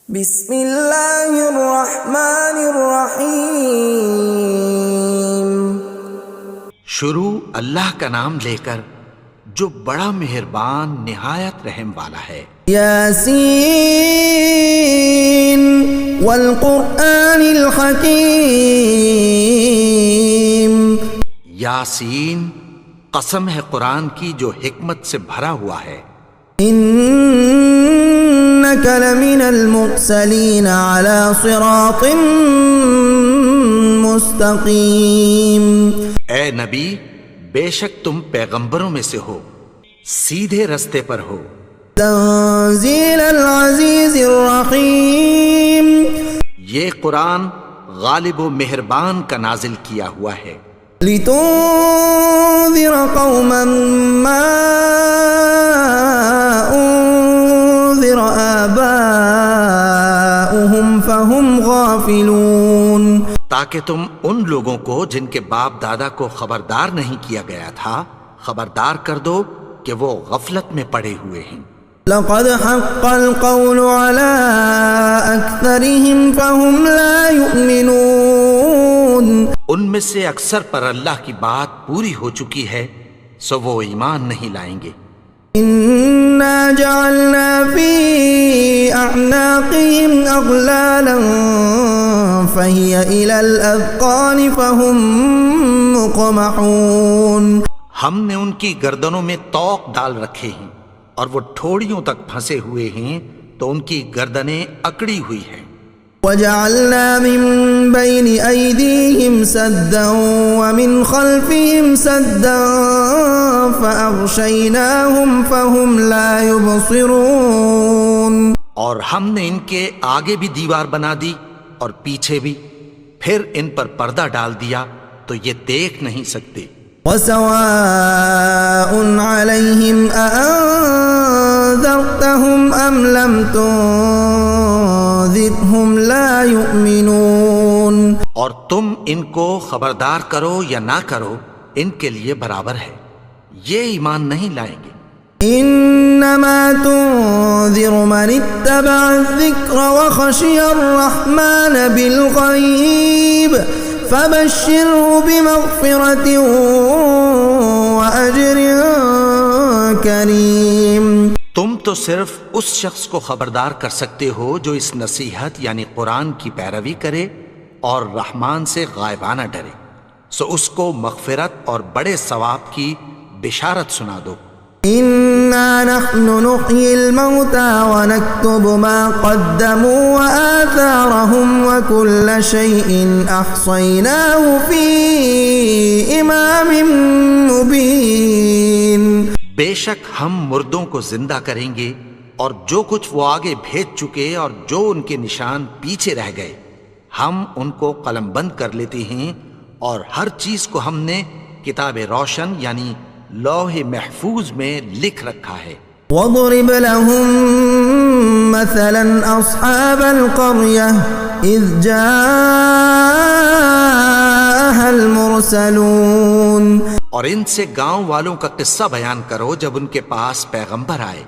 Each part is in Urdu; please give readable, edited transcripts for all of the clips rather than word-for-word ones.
بسم اللہ الرحمن الرحیم۔ شروع اللہ کا نام لے کر جو بڑا مہربان نہایت رحم والا ہے۔ یاسین والقرآن الحکیم۔ یاسین، قسم ہے قرآن کی جو حکمت سے بھرا ہوا ہے۔ انک لمن المرسلین علی صراط مستقیم۔ اے نبی، بے شک تم پیغمبروں میں سے ہو، سیدھے رستے پر ہو۔ تنزیل العزیز الرحیم۔ یہ قرآن غالب و مہربان کا نازل کیا ہوا ہے۔ لتنذر قوما ما انذر آباؤهم فهم غافلون۔ تاکہ تم ان لوگوں کو جن کے باپ دادا کو خبردار نہیں کیا گیا تھا خبردار کر دو کہ وہ غفلت میں پڑے ہوئے ہیں۔ لقد حق القول على أكثرهم فهم لا يؤمنون۔ ان میں سے اکثر پر اللہ کی بات پوری ہو چکی ہے سو وہ ایمان نہیں لائیں گے۔ إنا جعلنا في أعناقهم أغلالا فهي إلى الأذقان فهم مقمحون۔ ہم نے ان کی گردنوں میں طوق ڈال رکھے ہیں اور وہ ٹھوڑیوں تک پھنسے ہوئے ہیں تو ان کی گردنیں اکڑی ہوئی ہیں۔ وجعلنا من بين أيديهم سدا ومن خلفهم سدا فأغشيناهم فهم لا يبصرون۔ اور ہم نے ان کے آگے بھی دیوار بنا دی اور پیچھے بھی، پھر ان پر پردہ ڈال دیا تو یہ دیکھ نہیں سکتے۔ وسواء عليهم أأنذرتهم أم لم تنذرهم لا يؤمنون۔ اور تم ان کو خبردار کرو یا نہ کرو ان کے لیے برابر ہے، یہ ایمان نہیں لائیں گے۔ انما تنذر من اتبع الذکر وخشی الرحمن بالغیب فبشره بمغفرة وأجر کریم۔ تم تو صرف اس شخص کو خبردار کر سکتے ہو جو اس نصیحت یعنی قرآن کی پیروی کرے اور رحمان سے غائبانہ ڈرے، سو اس کو مغفرت اور بڑے ثواب کی بشارت سنا دو۔ انا نحن نحيي الموتى ونكتب ما قدموا وآثارهم وكل شيء أحصيناه في إمام مبين۔ بے شک ہم مردوں کو زندہ کریں گے اور جو کچھ وہ آگے بھیج چکے اور جو ان کے نشان پیچھے رہ گئے ہم ان کو قلم بند کر لیتے ہیں، اور ہر چیز کو ہم نے کتاب روشن یعنی لوح محفوظ میں لکھ رکھا ہے۔ وَاضْرِبْ لَهُمْ مَثَلًا أَصْحَابَ الْقَرْيَةِ إِذْ جَاءَهَا الْمُرْسَلُونَ۔ اور ان سے گاؤں والوں کا قصہ بیان کرو جب ان کے پاس پیغمبر آئے۔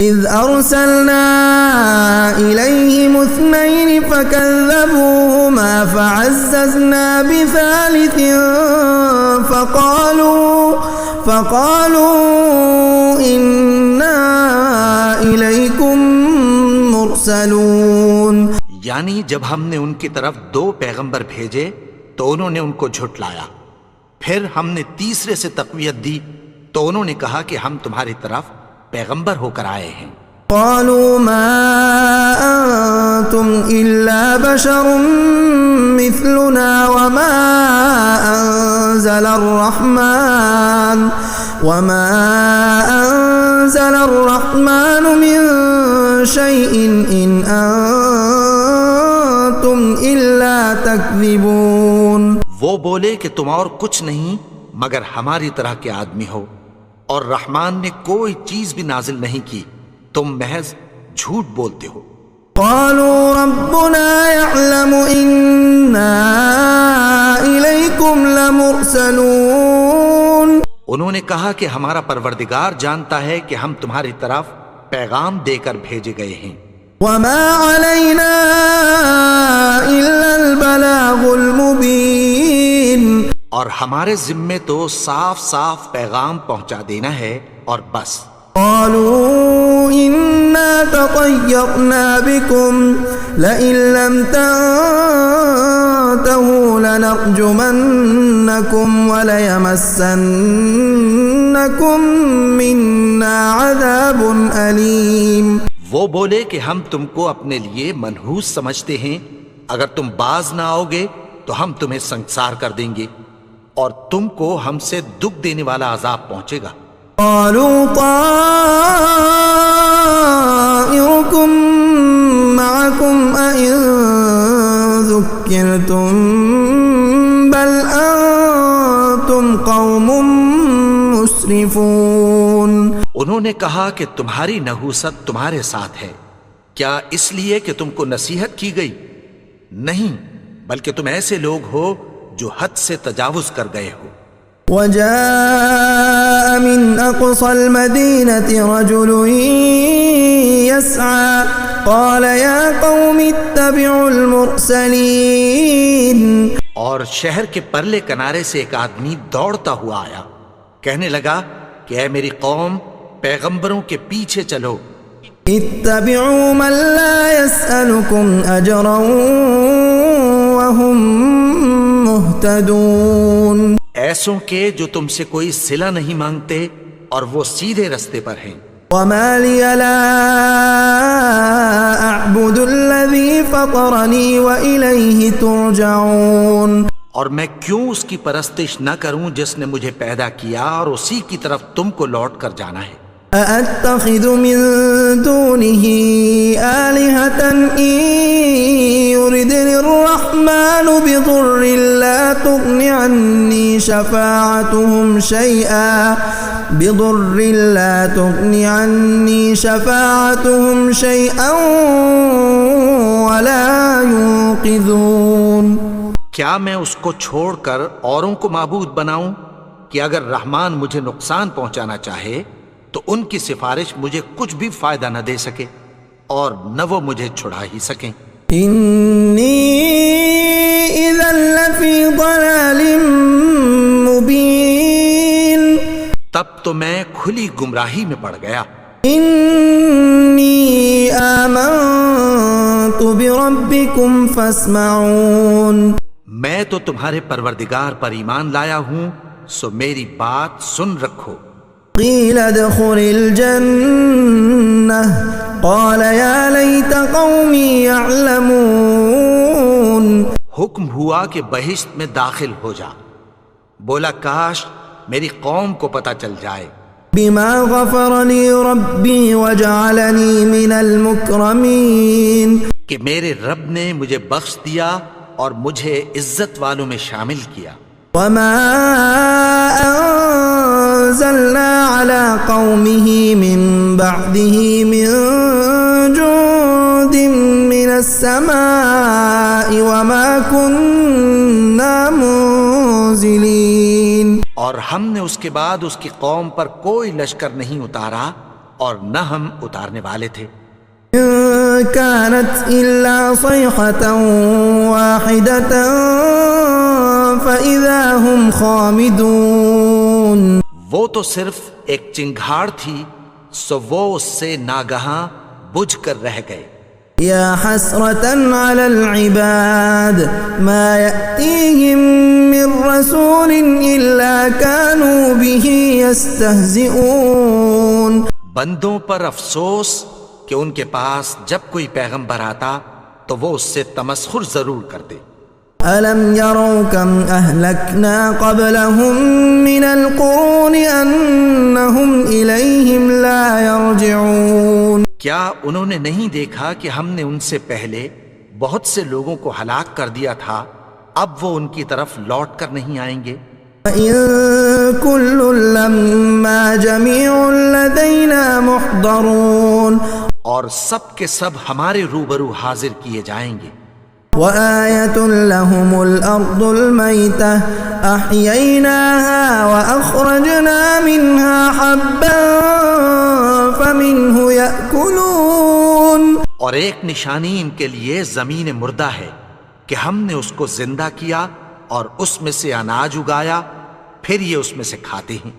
إِذْ أَرْسَلْنَا إِلَيْهِمُ اثْنَيْنِ فَكَذَّبُوهُمَا فَعَزَّزْنَا بِثَالِثٍ فَقَالُوا إِنَّا إِلَيْكُمْ مُرْسَلُونَ۔ یعنی جب ہم نے ان کی طرف 2 پیغمبر بھیجے تو انہوں نے ان کو جھٹلایا، پھر ہم نے تیسرے سے تقویت دی تو انہوں نے کہا کہ ہم تمہاری طرف پیغمبر ہو کر آئے ہیں۔ قالوا ما أنتم إلا بشر مثلنا وما أنزل الرحمن من شيء إن أنتم إلا تكذبون۔ وہ بولے کہ تم اور کچھ نہیں مگر ہماری طرح کے آدمی ہو، اور رحمان نے کوئی چیز بھی نازل نہیں کی، تم محض جھوٹ بولتے ہو۔ قالوا ربنا يعلم إنا إليكم لمرسلون۔ انہوں نے کہا کہ ہمارا پروردگار جانتا ہے کہ ہم تمہاری طرف پیغام دے کر بھیجے گئے ہیں۔ وما علينا ہمارے ذمے تو صاف صاف پیغام پہنچا دینا ہے اور بس. قالوا إنا تطيرنا بكم لئن لم تنتهوا لنرجمنكم وليمسنكم منا عذاب أليم. وہ بولے کہ ہم تم کو اپنے لیے منحوس سمجھتے ہیں، اگر تم باز نہ آؤ گے تو ہم تمہیں سنگسار کر دیں گے اور تم کو ہم سے دکھ دینے والا عذاب پہنچے گا. قالوا طائركم معكم أئن ذكرتم بل أنتم قوم مسرفون. انہوں نے کہا کہ تمہاری نحوست تمہارے ساتھ ہے، کیا اس لیے کہ تم کو نصیحت کی گئی؟ نہیں، بلکہ تم ایسے لوگ ہو جو حد سے تجاوز کر گئے ہو. وجاء من أقصى المدينة رجل يسعى قال يا قوم اتبعوا المرسلين. اور شہر کے پرلے کنارے سے ایک آدمی دوڑتا ہوا آیا، کہنے لگا کہ اے میری قوم، پیغمبروں کے پیچھے چلو. اتبعوا من لا يسألكم أجرا وهم مهتدون. ایسوں کے جو تم سے کوئی صلہ نہیں مانگتے اور وہ سیدھے رستے پر ہیں. وما لي لا أعبد الذي فطرني وإليه ترجعون. اور میں کیوں اس کی پرستش نہ کروں جس نے مجھے پیدا کیا اور اسی کی طرف تم کو لوٹ کر جانا ہے. أأتخذ من دونه آلهة إن يردني الرحمن بضر لا تغن عني شفاعتهم شيئا ولا ينقذون. کیا میں اس کو چھوڑ کر اوروں کو معبود بناؤں کہ اگر رحمان مجھے نقصان پہنچانا چاہے تو ان کی سفارش مجھے کچھ بھی فائدہ نہ دے سکے اور نہ وہ مجھے چھڑا ہی سکیں. انی اذا لفی ضلال مبین. تب تو میں کھلی گمراہی میں پڑ گیا. انی آمنت بربکم فاسمعون. میں تو تمہارے پروردگار پر ایمان لایا ہوں، سو میری بات سن رکھو. قیل ادخل الجنة قال یا لیت قومی یعلمون. حکم ہوا کہ بہشت میں داخل ہو جا. بولا کاش میری قوم کو پتہ چل جائے. بما غفر لی ربی وجعلنی من المکرمین. کہ میرے رب نے مجھے بخش دیا اور مجھے عزت والوں میں شامل کیا. وما انزلنا على قومه من بعده من جند من السماء وما كنا منزلين. اور ہم نے اس کے بعد اس کی قوم پر کوئی لشکر نہیں اتارا اور نہ ہم اتارنے والے تھے. كانت إلا صيحة واحدة فإذا هم خامدون. وہ تو صرف ایک چنگھاڑ تھی، سو وہ اس سے ناگہاں بجھ کر رہ گئے. یا حسرة على العباد ما يأتيهم من رسول إلا كانوا به يستهزئون. بندوں پر افسوس کہ ان کے پاس جب کوئی پیغمبر آتا تو وہ اس سے تمسخر ضرور کرتے. أَلَمْ يَرَوْا كَمْ أَهْلَكْنَا قَبْلَهُمْ مِنَ الْقُرُونِ أَنَّهُمْ إِلَيْهِمْ لَا يَرْجِعُونَ. کیا انہوں نے نہیں دیکھا کہ ہم نے ان سے پہلے بہت سے لوگوں کو ہلاک کر دیا تھا، اب وہ ان کی طرف لوٹ کر نہیں آئیں گے. وَإِن كُلٌّ لَّمَّا جَمِيعٌ لَّدَيْنَا مُحْضَرُونَ. اور سب کے سب ہمارے روبرو حاضر کیے جائیں گے. وآية لهم الأرض الميتة أحييناها وأخرجنا منها حبا فمنه يأكلون. اور ایک نشانی ان کے لیے زمین مردہ ہے کہ ہم نے اس کو زندہ کیا اور اس میں سے اناج اگایا، پھر یہ اس میں سے کھاتے ہیں۔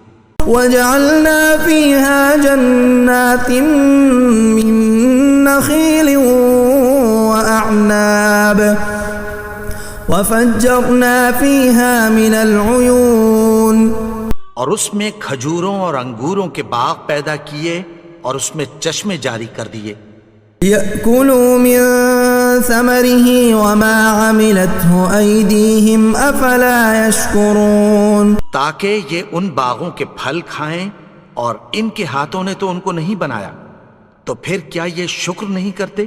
وجعلنا فيها جنات من نخيل وأعناب وفجرنا فيها من العيون، اور اس میں کھجوروں اور انگوروں کے باغ پیدا کیے اور اس میں چشمے جاری کر دیے۔ لِيَأْكُلُوا مِن ثَمَرِهِ وَمَا عَمِلَتْهُ أَيْدِيهِمْ أَفَلَا يَشْكُرُونَ، تاکہ یہ ان باغوں کے پھل کھائیں، اور ان کے ہاتھوں نے تو ان کو نہیں بنایا، تو پھر کیا یہ شکر نہیں کرتے؟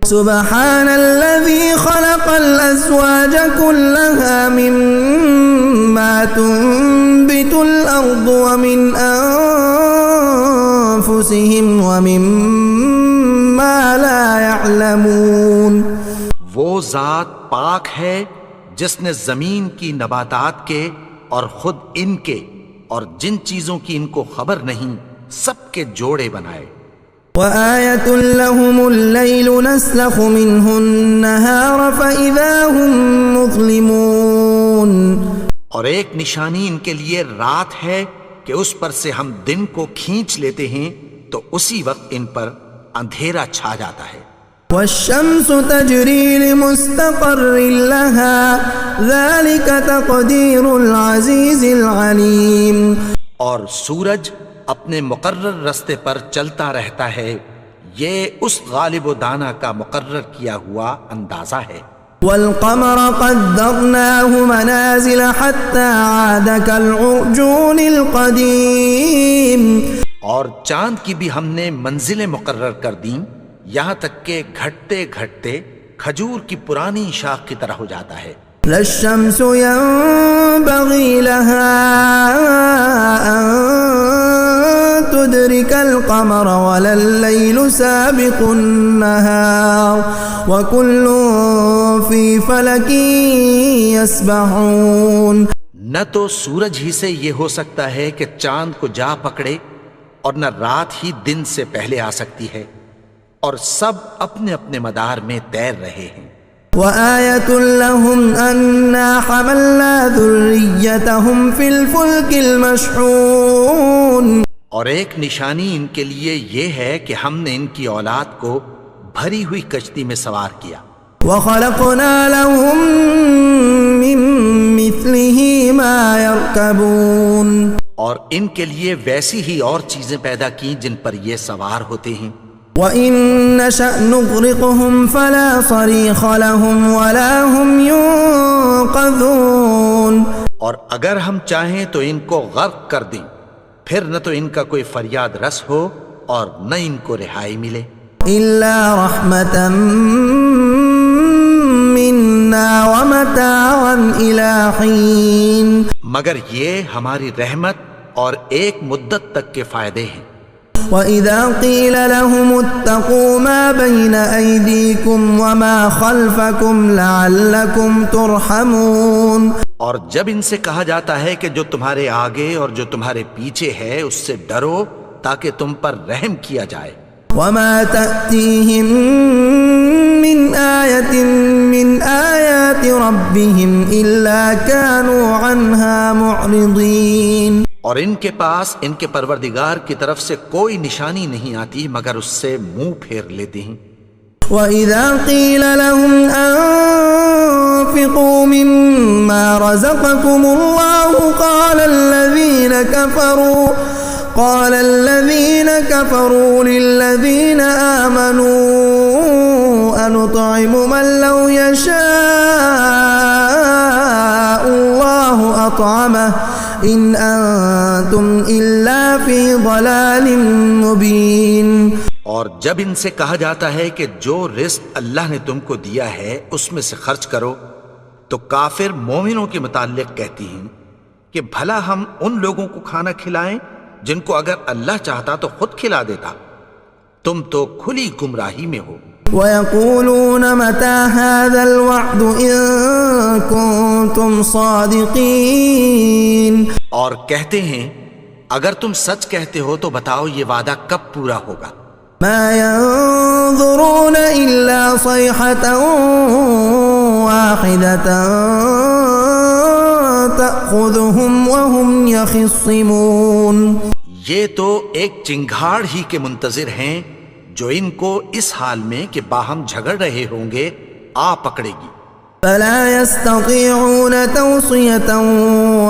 سبحان الذي خلق الأزواج كلها مما تنبت الأرض ومن أنفسهم ومما لا يعلمون، وہ ذات پاک ہے جس نے زمین کی نباتات کے اور خود ان کے اور جن چیزوں کی ان کو خبر نہیں سب کے جوڑے بنائے۔ وآية لهم الليل نسلخ منه النهار فإذا هم مظلمون، اور ایک نشانی ان کے لیے رات ہے کہ اس پر سے ہم دن کو کھینچ لیتے ہیں تو اسی وقت ان پر اندھیرا چھا جاتا ہے۔ والشمس تجري لمستقر لها ذلك تقدير العزيز العليم، اور سورج اپنے مقرر رستے پر چلتا رہتا ہے، یہ اس غالب و دانا کا مقرر کیا ہوا اندازہ ہے۔ والقمر قدرناه منازل حتى عاد كالعرجون القديم، اور چاند کی بھی ہم نے منزلیں مقرر کر دیں، یہاں تک کہ گھٹتے گھٹتے کھجور کی پرانی شاخ کی طرح ہو جاتا ہے۔ لا الشمس ينبغي لها أن تدرك القمر ولا الليل سابق النهار وكل في فلك يسبحون، نہ تو سورج ہی سے یہ ہو سکتا ہے کہ چاند کو جا پکڑے، اور نہ رات ہی دن سے پہلے آ سکتی ہے، اور سب اپنے اپنے مدار میں تیر رہے ہیں۔ وآية لهم أنا حملنا ذريتهم في الفلك المشحون، اور ایک نشانی ان کے لیے یہ ہے کہ ہم نے ان کی اولاد کو بھری ہوئی کشتی میں سوار کیا۔ وخلقنا لهم من مثله ما يركبون، اور ان کے لیے ویسی ہی اور چیزیں پیدا کی جن پر یہ سوار ہوتے ہیں۔ وَإِن نَّشَأْ نُغْرِقْهُمْ فَلَا صَرِيخَ لَهُمْ وَلَا هُمْ يُنقَذُونَ، اور اگر ہم چاہیں تو ان کو غرق کر دیں، پھر نہ تو ان کا کوئی فریاد رس ہو اور نہ ان کو رہائی ملے۔ إِلَّا رَحْمَةً مِّنَّا وَمَتَاعًا إِلَىٰ حِينٍ، مگر یہ ہماری رحمت اور ایک مدت تک کے فائدے ہیں۔ وَإِذَا قِيلَ لَهُمُ اتَّقُوا مَا بَيْنَ أَيْدِيكُمْ وَمَا خَلْفَكُمْ لَعَلَّكُمْ تُرْحَمُونَ، اور جب ان سے کہا جاتا ہے کہ جو تمہارے آگے اور جو تمہارے پیچھے ہے اس سے ڈرو تاکہ تم پر رحم کیا جائے۔ وَمَا تَأْتِيهِم مِّنْ آيَةٍ مِّنْ آيَاتِ رَبِّهِمْ إِلَّا كَانُوا عَنْهَا مُعْرِضِينَ، اور ان کے پاس ان کے پروردگار کی طرف سے کوئی نشانی نہیں آتی مگر اس سے منہ پھیر لیتے ہیں۔ وَإِذَا قِيلَ لَهُمْ أَنفِقُوا مِمَّا رَزَقَكُمُ اللَّهُ قَالَ الَّذِينَ كَفَرُوا لِلَّذِينَ آمَنُوا أَنُطْعِمُ مَن لَّوْ يَشَاءُ اللَّهُ أَطْعَمَهُ إِنْ أَنتُمْ إِلَّا فِي ضَلَالٍ مُّبِينٍ، اور جب ان سے کہا جاتا ہے کہ جو رزق اللہ نے تم کو دیا ہے اس میں سے خرچ کرو، تو کافر مومنوں کے متعلق کہتی ہیں کہ بھلا ہم ان لوگوں کو کھانا کھلائیں جن کو اگر اللہ چاہتا تو خود کھلا دیتا، تم تو کھلی گمراہی میں ہو۔ وَيَقُولُونَ مَتَىٰ هَٰذَا الْوَعْدُ إِن كُنتُمْ صَادِقِينَ، اور کہتے ہیں اگر تم سچ کہتے ہو تو بتاؤ یہ وعدہ کب پورا ہوگا۔ مَا يَنظُرُونَ إِلَّا صَيْحَةً وَاحِدَةً تأخذهم وهم يخصمون. یہ تو ایک چنگھاڑ ہی کے منتظر ہیں جو ان کو اس حال میں کہ باہم جھگڑ رہے ہوں گے آ پکڑے گی. فلا يستطيعون توصية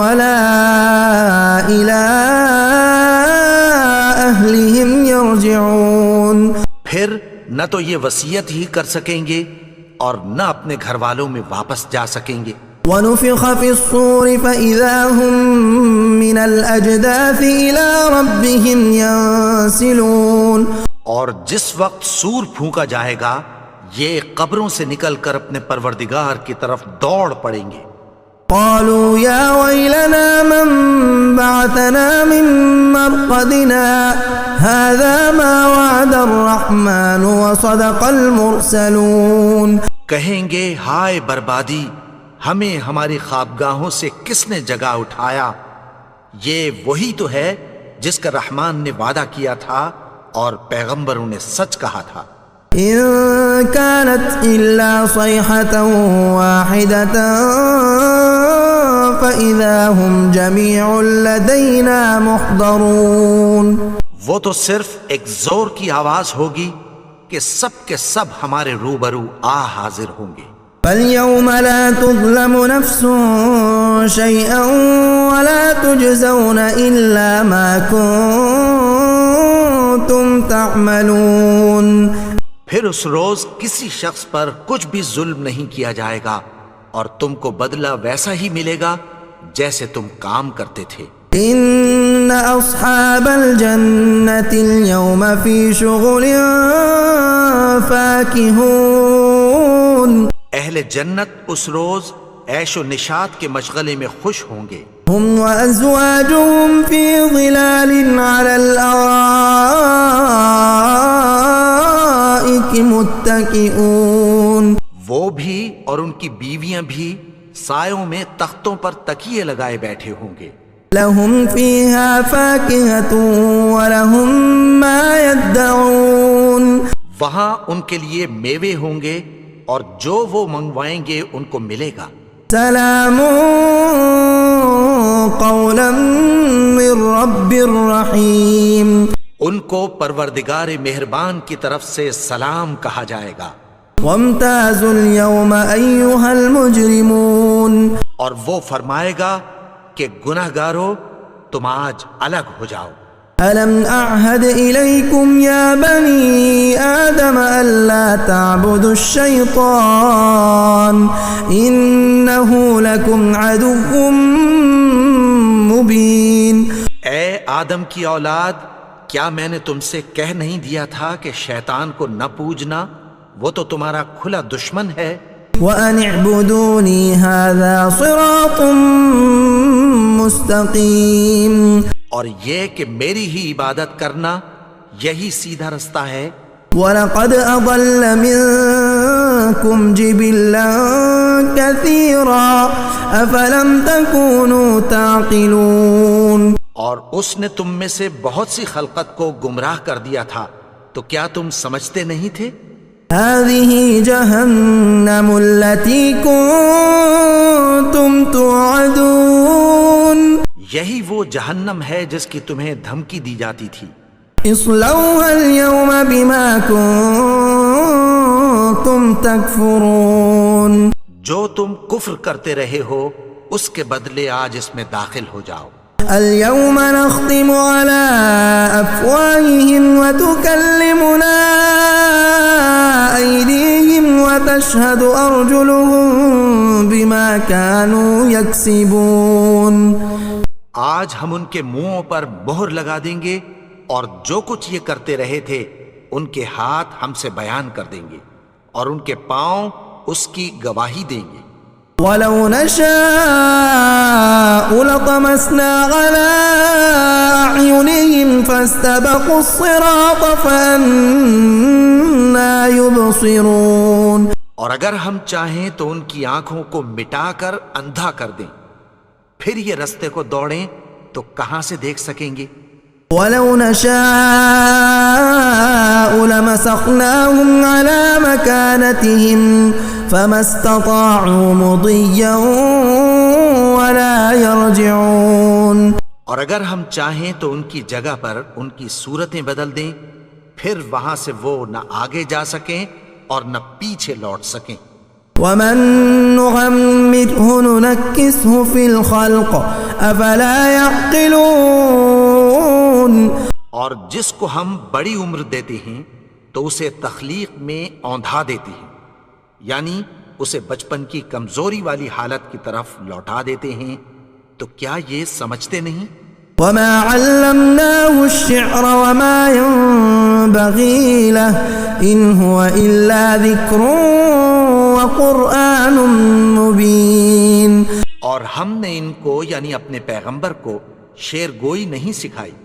ولا إلى أهلهم يرجعون. پھر نہ تو یہ وصیت ہی کر سکیں گے اور نہ اپنے گھر والوں میں واپس جا سکیں گے. ونفخ في الصور فإذا هم من الأجداث إلى ربهم ينسلون. اور جس وقت سور پھونکا جائے گا یہ قبروں سے نکل کر اپنے پروردگار کی طرف دوڑ پڑیں گے. قالوا يا ويلنا من بعثنا من مرقدنا هذا ما وعد الرحمن وصدق المرسلون. کہیں گے ہائے بربادی، ہمیں ہماری خوابگاہوں سے کس نے جگا اٹھایا؟ یہ وہی تو ہے جس کا رحمان نے وعدہ کیا تھا اور پیغمبروں نے سچ کہا تھا. إن كانت إلا صيحة واحدة فإذا هم جميع لدينا محضرون. وہ تو صرف ایک زور کی آواز ہوگی کہ سب کے سب ہمارے روبرو آ حاضر ہوں گے. فاليوم لا تظلم نفس شيئا ولا تجزون إلا ما كنتم تعملون. پھر اس روز کسی شخص پر کچھ بھی ظلم نہیں کیا جائے گا اور تم کو بدلہ ویسا ہی ملے گا جیسے تم کام کرتے تھے. ان اصحاب الجنة اليوم في شغل فاكهون. اہل جنت اس روز عیش و نشاط کے مشغلے میں خوش ہوں گے. هم وازواجهم في ظلال على الارائك متكئون. وہ بھی اور ان کی بیویاں بھی سایوں میں تختوں پر تکیے لگائے بیٹھے ہوں گے. لهم فيها فاكهة ولهم ما يدعون. وہاں ان کے لیے میوے ہوں گے اور جو وہ منگوائیں گے ان کو ملے گا. سلام قولا من رب الرحیم. ان کو پروردگار مہربان کی طرف سے سلام کہا جائے گا. وامتازوا اليوم ایها المجرمون. اور وہ فرمائے گا کہ گناہگارو تم آج الگ ہو جاؤ. ألم أعهد إليكم يا بني آدم ألا تعبدوا الشيطان إنه لكم عدو مبين. اے آدم کی اولاد، کیا میں نے تم سے کہہ نہیں دیا تھا کہ شیطان کو نہ پوجنا؟ وہ تو تمہارا کھلا دشمن ہے. وأن اعبدوني هذا صراط مستقيم. اور یہ کہ میری ہی عبادت کرنا یہی سیدھا رستہ ہے. وَلَقَدْ أَضَلَّ مِنكُمْ جِبِلًّا كَثِيرًا أَفَلَمْ تَكُونُوا تَعْقِلُونَ. اور اس نے تم میں سے بہت سی خلقت کو گمراہ کر دیا تھا، تو کیا تم سمجھتے نہیں تھے؟ هَذِهِ جَهَنَّمُ الَّتِي كُنتُمْ تُوعَدُونَ. یہی وہ جہنم ہے جس کی تمہیں دھمکی دی جاتی تھی. اصلوها اليوم بما كنتم تكفرون. جو تم کفر کرتے رہے ہو اس کے بدلے آج اس میں داخل ہو جاؤ. اليوم نختم على أفواههم وتكلمنا أيديهم وتشهد أرجلهم بما كانوا يكسبون. آج ہم ان کے منہوں پر مہر لگا دیں گے اور جو کچھ یہ کرتے رہے تھے ان کے ہاتھ ہم سے بیان کر دیں گے اور ان کے پاؤں اس کی گواہی دیں گے. وَلَوْ نَشَاءُ لَطَمَسْنَا عَلَىٰ أَعْيُنِهِمْ فَاسْتَبَقُوا الصِّرَاطَ فَأَنَّىٰ يُبْصِرُونَ. اور اگر ہم چاہیں تو ان کی آنکھوں کو مٹا کر اندھا کر دیں، پھر یہ رستے کو دوڑیں تو کہاں سے دیکھ سکیں گے. وَلَوْ نَشَاءُ لَمَسَخْنَاهُمْ عَلَىٰ مَكَانَتِهِمْ فَمَا اسْتَطَاعُوا مُضِيًّا ولا يرجعون. اور اگر ہم چاہیں تو ان کی جگہ پر ان کی صورتیں بدل دیں، پھر وہاں سے وہ نہ آگے جا سکیں اور نہ پیچھے لوٹ سکیں. ومن نعمره ننكسه في الخلق افلا يعقلون. اور جس کو ہم بڑی عمر دیتے ہیں تو اسے تخلیق میں اوندھا دیتے ہیں، یعنی اسے بچپن کی کمزوری والی حالت کی طرف لوٹا دیتے ہیں. تو کیا یہ سمجھتے نہیں؟ وما علمناه الشعر وما ينبغي له ان هو الا ذكر وقرآن مبين. اور ہم نے ان کو یعنی اپنے پیغمبر کو شعر گوئی نہیں سکھائی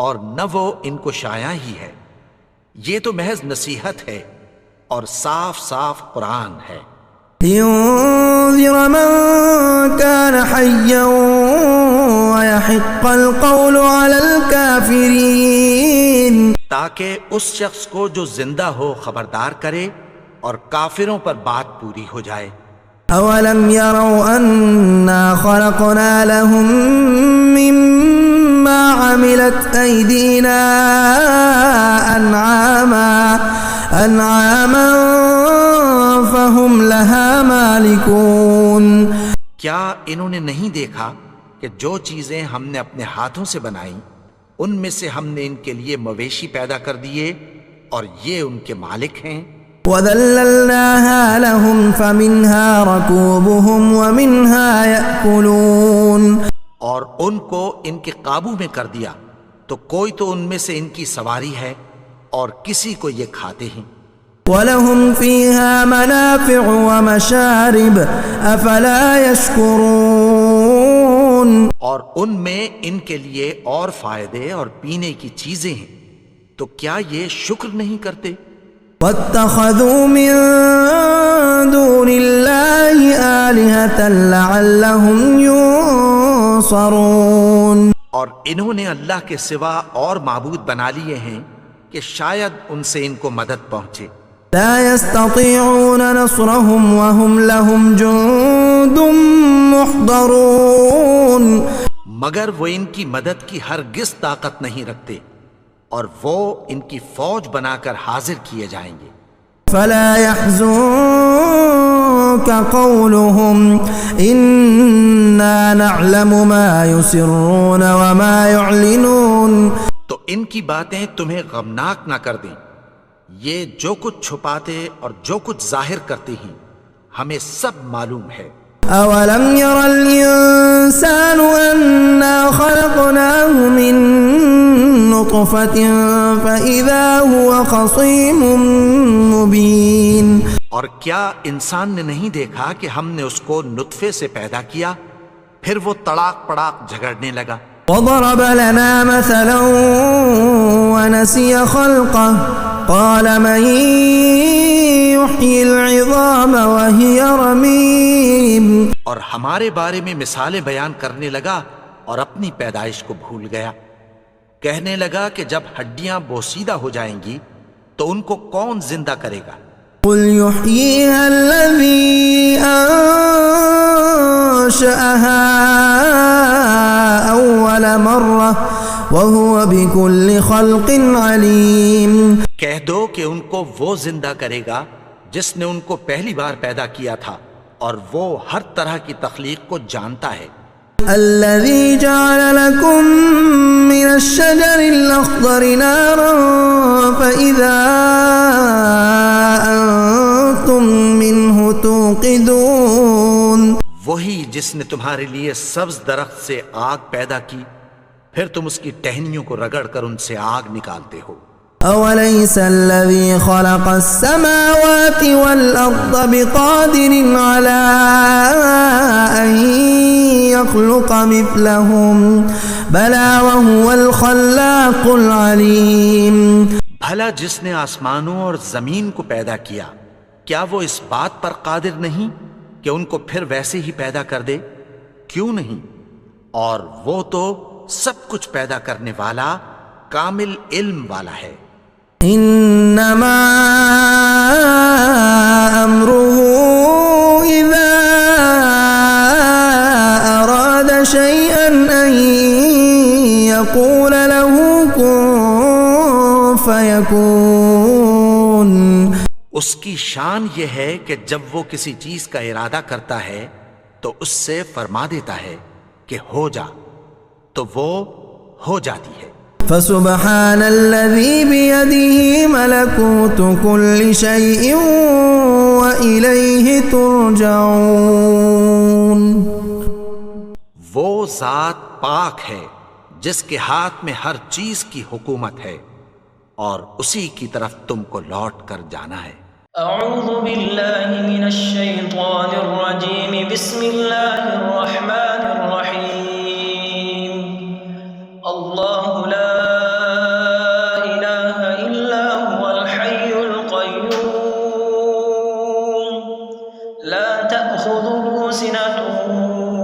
اور نہ وہ ان کو شایا ہی ہے، یہ تو محض نصیحت ہے اور صاف صاف قرآن ہے. لينذر من كان حيا ويحق القول على الكافرين. تاکہ اس شخص کو جو زندہ ہو خبردار کرے اور کافروں پر بات پوری ہو جائے. اولم يروا انا خلقنا لهم مما عملت ايدينا انعاما فهم لها مالكون. کیا انہوں نے نہیں دیکھا کہ جو چیزیں ہم نے اپنے ہاتھوں سے بنائیں ان میں سے ہم نے ان کے لیے مویشی پیدا کر دیے اور یہ ان کے مالک ہیں. وَذَلَّلْنَاهَا لَهُمْ فَمِنْهَا رَكُوبُهُمْ وَمِنْهَا يَأْكُلُونَ. اور ان کو ان کے قابو میں کر دیا تو کوئی تو ان میں سے ان کی سواری ہے اور کسی کو یہ کھاتے ہیں. وَلَهُمْ فِيهَا مَنَافِعُ وَمَشَارِبُ أَفَلَا يَشْكُرُونَ. اور ان میں ان کے لیے اور فائدے اور پینے کی چیزیں ہیں، تو کیا یہ شکر نہیں کرتے؟ وَاتَّخَذُوا مِن دُونِ اللَّهِ آلِهَةً لَعَلَّهُمْ يُنصَرُونَ. اور انہوں نے اللہ کے سوا اور معبود بنا لیے ہیں کہ شاید ان سے ان کو مدد پہنچے. لا يستطيعون نصرهم وهم لهم جند محضرون. مگر وہ ان کی مدد کی ہرگز طاقت نہیں رکھتے اور وہ ان کی فوج بنا کر حاضر کیے جائیں گے. فلا يحزنك قولهم إنا نعلم ما يسرون وما يعلنون. تو ان کی باتیں تمہیں غمناک نہ کر دیں، یہ جو کچھ چھپاتے اور جو کچھ ظاہر کرتے ہیں ہمیں سب معلوم ہے. اولم ير الانسان انا خلقناه من نطفة فاذا هو خصيم مبين. اور کیا انسان نے نہیں دیکھا کہ ہم نے اس کو نطفے سے پیدا کیا پھر وہ تڑاک پڑاک جھگڑنے لگا. وضرب لنا مثلا ونسي خلقه قال من يحيي العظام وهي رميم. اور ہمارے بارے میں مثالیں بیان کرنے لگا اور اپني پیدائش کو بھول گیا. کہنے لگا کہ جب ہڈیاں بوسیدہ ہو جائیں گی تو ان کو کون زندہ کرے گا؟ قل يحييها الذي أنشأها أول مرة وهو بكل خلق عليم. کہہ دو کہ ان کو وہ زندہ کرے گا جس نے ان کو پہلی بار پیدا کیا تھا اور وہ ہر طرح کی تخلیق کو جانتا ہے. الذي جعل لكم من الشجر الأخضر نارا فإذا أنتم منه توقدون. وہی جس نے تمہارے لیے سبز درخت سے آگ پیدا کی پھر تم اس کی ٹہنیوں کو رگڑ کر ان سے آگ نکالتے ہو. أوليس الذي خلق السماوات والأرض بقادر على أن يخلق مثلهم بلى وهو الخلاق العليم. بھلا جس نے آسمانوں اور زمین کو پیدا کیا کیا وہ اس بات پر قادر نہیں کہ ان کو پھر ویسے ہی پیدا کر دے؟ کیوں نہیں؟ اور وہ تو سب کچھ پیدا کرنے والا کامل علم والا ہے. انما امره اذا اراد شان یہ ہے کہ جب وہ کسی چیز کا ارادہ کرتا ہے تو اس سے فرما دیتا ہے کہ ہو جا، تو وہ ہو جاتی ہے۔ فسبحان الذي بيده ملكوت كل شيء وإليه ترجعون۔ وہ ذات پاک ہے جس کے ہاتھ میں ہر چیز کی حکومت ہے اور اسی کی طرف تم کو لوٹ کر جانا ہے۔ اعوذ باللہ من الشیطان الرجیم، بسم اللہ الرحمن الرحیم۔ اللہ لا الہ الا هو الحی القیوم، لا تأخذه سنة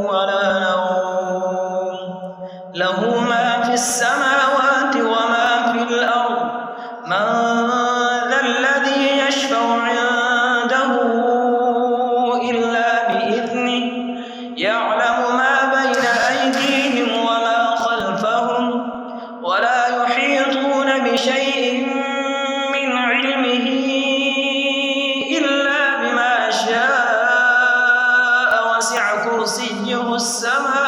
ولا نوم، له ما في السماوات وما في الأرض، من ذا الذي يشفع عنده إلا بإذنه، يعلم ما بين أيديهم وما خلفهم، ولا يحيطون بشيء من علمه إلا بما شاء، وسع كرسيه السماوات